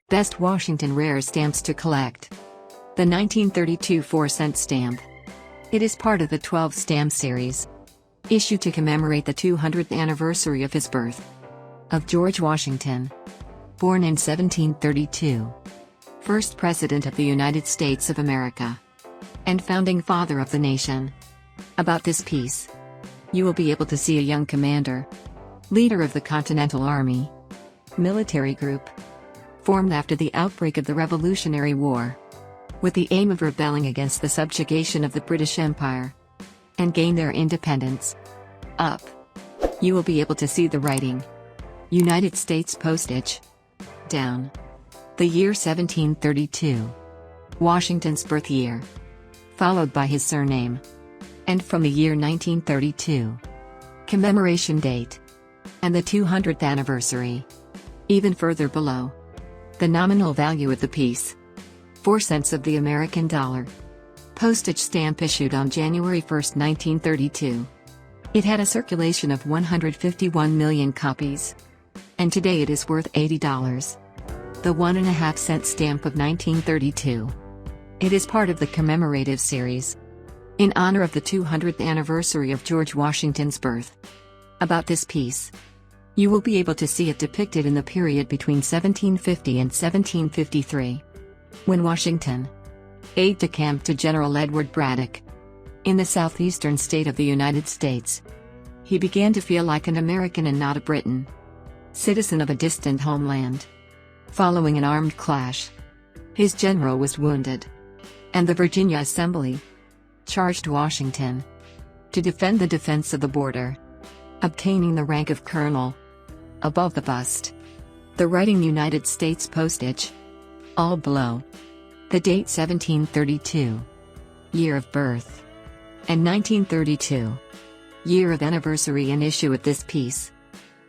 Best Washington Rare Stamps to Collect. The 1932 4-cent stamp. It is part of the 12 stamp series, issued to commemorate the 200th anniversary of his birth. Of George Washington. Born in 1732. First President of the United States of America. And founding father of the nation. About this piece, you will be able to see a young commander, leader of the Continental Army, military group, formed after the outbreak of the Revolutionary War, with the aim of rebelling against the subjugation of the British Empire, and gain their independence. Up. You will be able to see the writing. United States postage. Down. The year 1732. Washington's birth year. Followed by his surname. And from the year 1932. Commemoration date. And the 200th anniversary. Even further below. The nominal value of the piece. 4 cents of the American dollar. Postage stamp issued on January 1, 1932. It had a circulation of 151 million copies. And today it is worth $80. The 1.5 cent stamp of 1932. It is part of the commemorative series, in honor of the 200th anniversary of George Washington's birth. About this piece, you will be able to see it depicted in the period between 1750 and 1753. When Washington, aide-de-camp to General Edward Braddock, in the southeastern state of the United States, he began to feel like an American and not a Briton, citizen of a distant homeland. Following an armed clash, his general was wounded, and the Virginia Assembly charged Washington to defend the defense of the border, obtaining the rank of colonel. Above the bust, the writing United States postage. All below, the date 1732, year of birth, and 1932, year of anniversary and issue of this piece.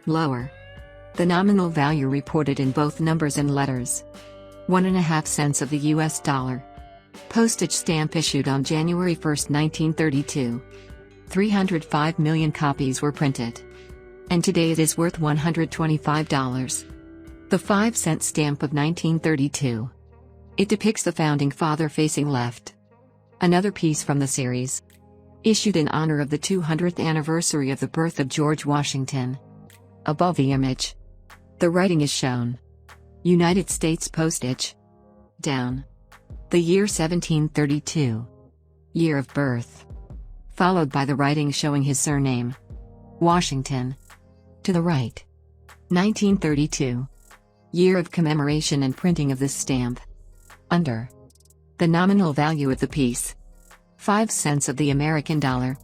Lower, the nominal value reported in both numbers and letters. 1.5 cents of the US dollar. Postage stamp issued on January 1, 1932. 305 million copies were printed. And today it is worth $125. The 5-cent stamp of 1932. It depicts the founding father facing left. Another piece from the series, issued in honor of the 200th anniversary of the birth of George Washington. Above the image, the writing is shown. United States postage. Down. The year 1732. Year of birth. Followed by the writing showing his surname. Washington. To the right. 1932. Year of commemoration and printing of this stamp. Under. The nominal value of the piece. 5 cents of the American dollar.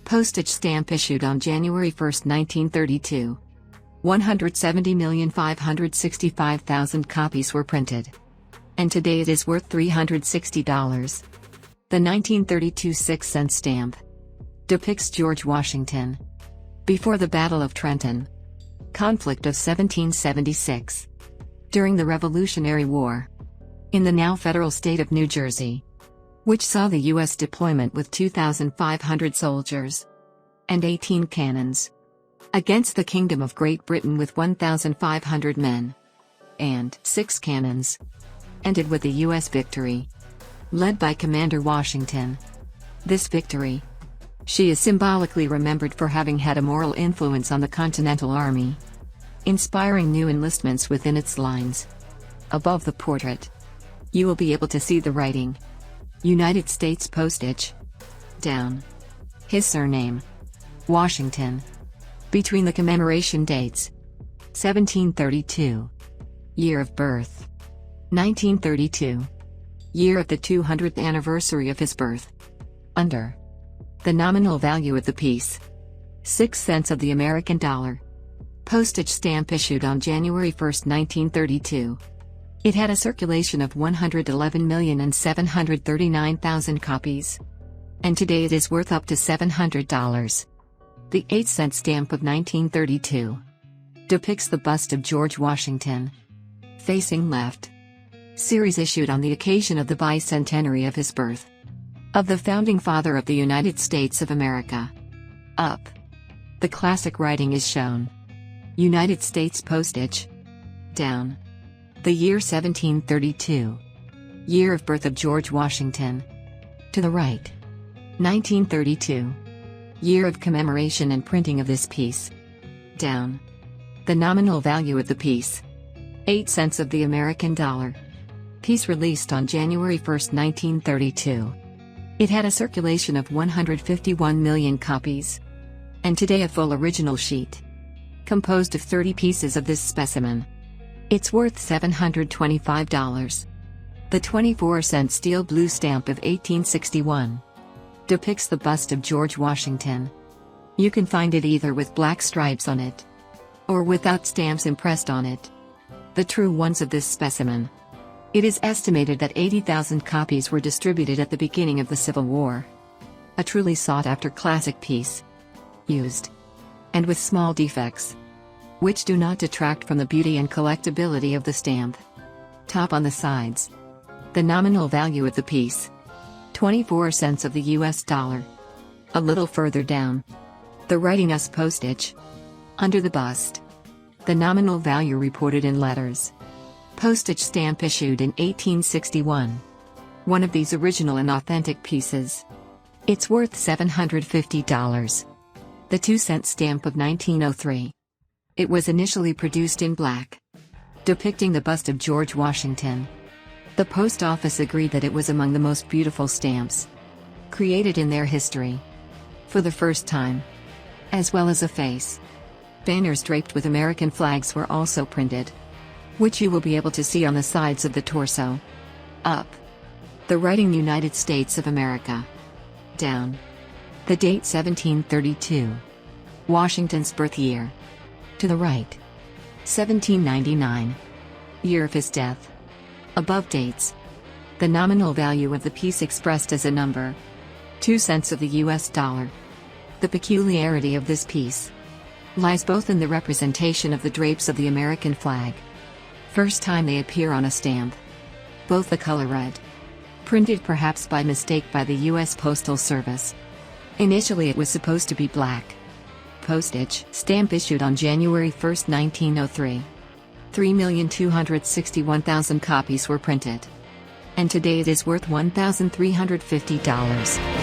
Postage stamp issued on January 1, 1932. 170,565,000 copies were printed. And today it is worth $360. The 1932 6-cent stamp depicts George Washington before the Battle of Trenton, conflict of 1776, during the Revolutionary War, in the now federal state of New Jersey, which saw the U.S. deployment with 2,500 soldiers and 18 cannons against the Kingdom of Great Britain with 1,500 men and 6 cannons, ended with the U.S. victory, led by Commander Washington. This victory, she is symbolically remembered for having had a moral influence on the Continental Army, inspiring new enlistments within its lines. Above the portrait, you will be able to see the writing. United States postage. Down. His surname. Washington. Between the commemoration dates. 1732. Year of birth. 1932. Year of the 200th anniversary of his birth. Under. The nominal value of the piece. 6 cents of the American dollar. Postage stamp issued on January 1, 1932. It had a circulation of 111,739,000 copies. And today it is worth up to $700. The 8-cent stamp of 1932 depicts the bust of George Washington, facing left. Series issued on the occasion of the bicentenary of his birth. Of the founding father of the United States of America. Up. The classic writing is shown. United States postage. Down. The year 1732. Year of birth of George Washington. To the right. 1932. Year of commemoration and printing of this piece. Down. The nominal value of the piece. 8 cents of the American dollar. Piece released on January 1, 1932. It had a circulation of 151 million copies. And today a full original sheet. Composed of 30 pieces of this specimen. It's worth $725. The 24-cent steel blue stamp of 1861. Depicts the bust of George Washington. You can find it either with black stripes on it, or without stamps impressed on it. The true ones of this specimen. It is estimated that 80,000 copies were distributed at the beginning of the Civil War. A truly sought-after classic piece. Used. And with small defects, which do not detract from the beauty and collectability of the stamp. Top on the sides. The nominal value of the piece. 24 cents of the US dollar. A little further down. The writing US postage. Under the bust. The nominal value reported in letters. Postage stamp issued in 1861. One of these original and authentic pieces. It's worth $750. The 2-cent stamp of 1903. It was initially produced in black, depicting the bust of George Washington. The post office agreed that it was among the most beautiful stamps created in their history. For the first time. As well as a face. Banners draped with American flags were also printed, which you will be able to see on the sides of the torso. Up. The writing United States of America. Down. The date 1732. Washington's birth year. To the right. 1799. Year of his death. Above dates. The nominal value of the piece expressed as a number. 2 cents of the US dollar. The peculiarity of this piece lies both in the representation of the drapes of the American flag. First time they appear on a stamp. Both the color red. Printed perhaps by mistake by the US Postal Service. Initially it was supposed to be black. Postage stamp issued on January 1, 1903. 3,261,000 copies were printed. And today it is worth $1,350.